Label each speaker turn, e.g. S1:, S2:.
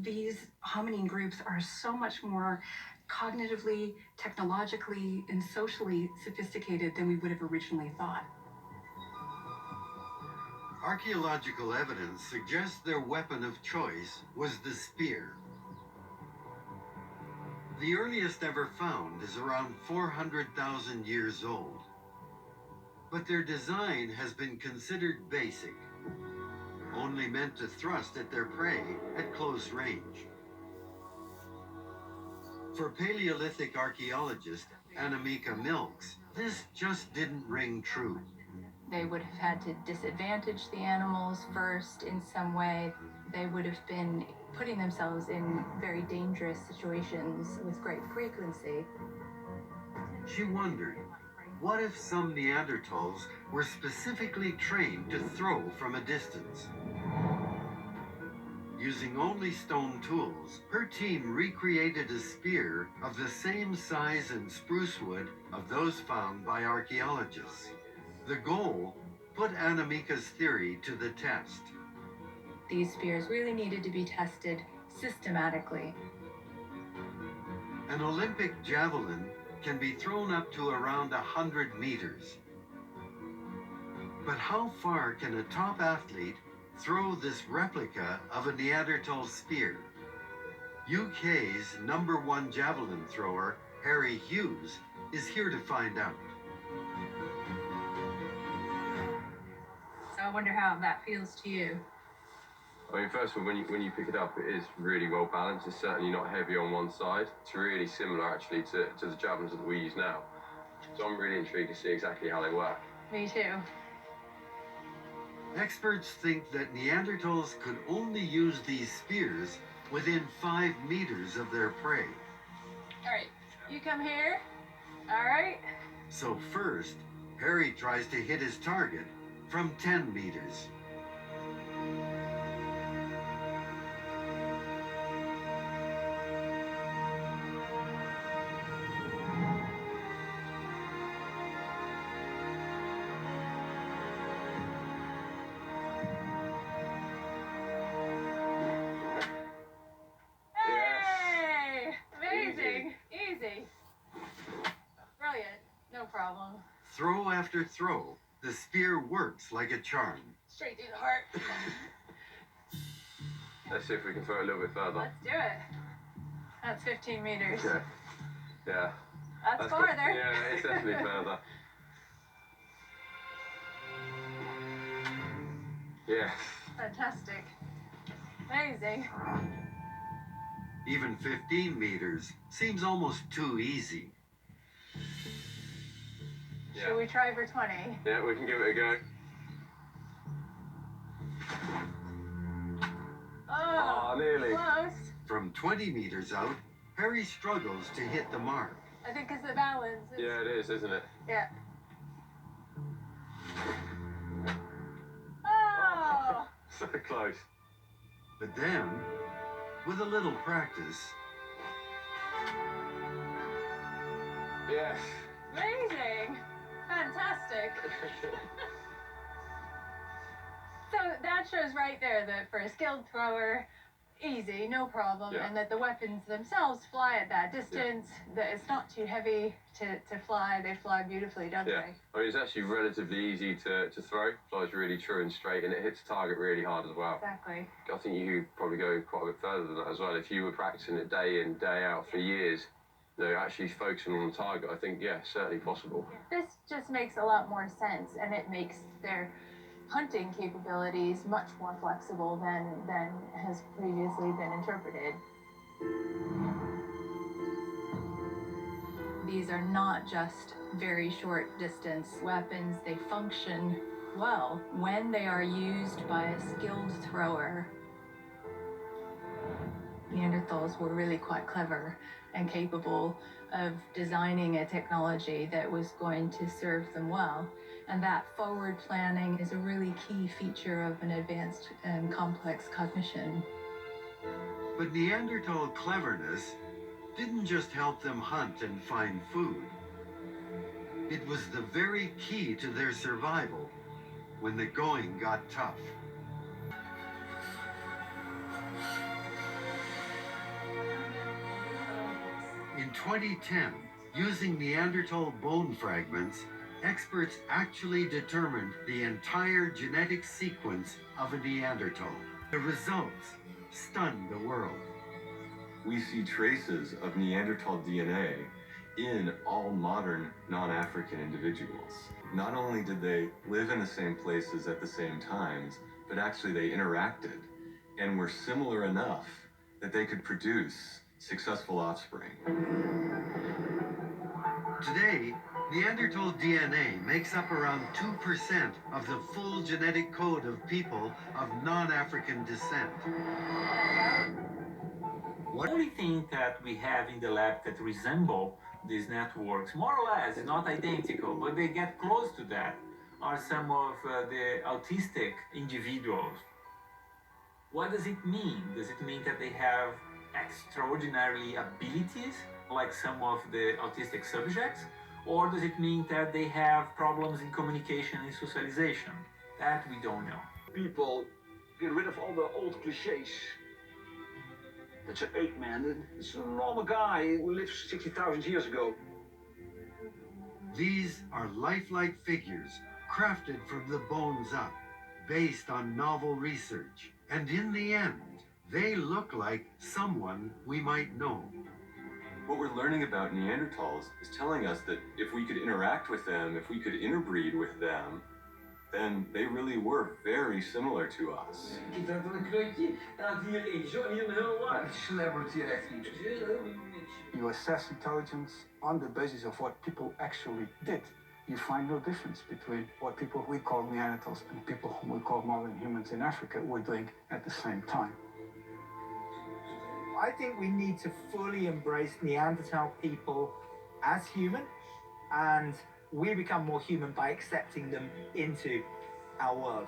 S1: These hominine groups are so much more cognitively, technologically, and socially sophisticated than we would have originally thought.
S2: Archaeological evidence suggests their weapon of choice was the spear. The earliest ever found is around 400,000 years old. But their design has been considered basic, only meant to thrust at their prey at close range. For Paleolithic archaeologist Annemieke Milks, this just didn't ring true.
S3: They would have had to disadvantage the animals first in some way. They would have been putting themselves in very dangerous situations with great frequency.
S2: She wondered, what if some Neanderthals were specifically trained to throw from a distance? Using only stone tools, her team recreated a spear of the same size and spruce wood of those found by archaeologists. The goal, put Annemiek's theory to the test.
S3: These spears really needed to be tested systematically.
S2: An Olympic javelin can be thrown up to around 100 meters. But how far can a top athlete throw this replica of a Neanderthal spear? UK's #1 javelin thrower, Harry Hughes, is here to find out.
S3: So I wonder how that feels to you.
S4: I mean, first of all, when you pick it up, it is really well balanced. It's certainly not heavy on one side. It's really similar, actually, to the javelins that we use now. So I'm really intrigued to see exactly how they work.
S3: Me too.
S2: Experts think that Neanderthals could only use these spears within 5 meters of their prey.
S3: All right, you come here. All right.
S2: So first, Harry tries to hit his target from 10 meters.
S3: Problem.
S2: Throw after throw, the spear works like a charm.
S3: Straight through the heart.
S4: Let's see if we can throw it a little bit further.
S3: Let's do it. That's 15 meters.
S4: Okay. Yeah.
S3: That's farther.
S4: Yeah, it's definitely further. Yes.
S3: Fantastic. Amazing.
S2: Even 15 meters seems almost too easy.
S3: Yeah. Should we try for 20?
S4: Yeah, we can give it a go.
S3: Oh,
S4: nearly.
S3: Close.
S2: From 20 meters out, Harry struggles to hit the mark.
S3: I think it's the balance.
S4: Yeah, it is, isn't it?
S3: Yeah. Oh!
S4: So close.
S2: But then, with a little practice...
S4: Yes.
S3: Amazing. Fantastic. So that shows right there that for a skilled thrower, easy, no problem,
S4: yeah.
S3: And that the weapons themselves fly at that distance, that it's not too heavy to fly. They fly beautifully, don't they?
S4: I mean, it's actually relatively easy to throw. Flies really true and straight, and it hits target really hard as well.
S3: Exactly.
S4: I think you could probably go quite a bit further than that as well. If you were practicing it day in, day out for years, you know, actually focusing on the target, I think, yeah, certainly possible.
S3: This just makes a lot more sense, and it makes their hunting capabilities much more flexible than has previously been interpreted. These are not just very short distance weapons. They function well when they are used by a skilled thrower. Neanderthals were really quite clever and capable of designing a technology that was going to serve them well. And that forward planning is a really key feature of an advanced and complex cognition.
S2: But Neanderthal cleverness didn't just help them hunt and find food. It was the very key to their survival when the going got tough. 2010, using Neanderthal bone fragments, experts actually determined the entire genetic sequence of a Neanderthal. The results stunned the world.
S5: We see traces of Neanderthal DNA in all modern non-African individuals. Not only did they live in the same places at the same times, but actually they interacted and were similar enough that they could produce successful offspring.
S2: Today, Neanderthal DNA makes up around 2% of the full genetic code of people of non-African descent.
S6: The only thing that we have in the lab that resemble these networks, more or less, not identical, but they get close to that, are some of the autistic individuals. What does it mean? Does it mean that they have extraordinary abilities, like some of the autistic subjects? Or does it mean that they have problems in communication and socialization? That we don't know.
S7: People get rid of all the old cliches. It's an ape man. It's a normal guy who lived 60,000 years ago.
S2: These are lifelike figures crafted from the bones up, based on novel research. And in the end, they look like someone we might know.
S5: What we're learning about Neanderthals is telling us that if we could interact with them, if we could interbreed with them, then they really were very similar to us.
S8: You assess intelligence on the basis of what people actually did. You find no difference between what people we call Neanderthals and people whom we call modern humans in Africa were doing at the same time.
S9: I think we need to fully embrace Neanderthal people as human, and we become more human by accepting them into our world.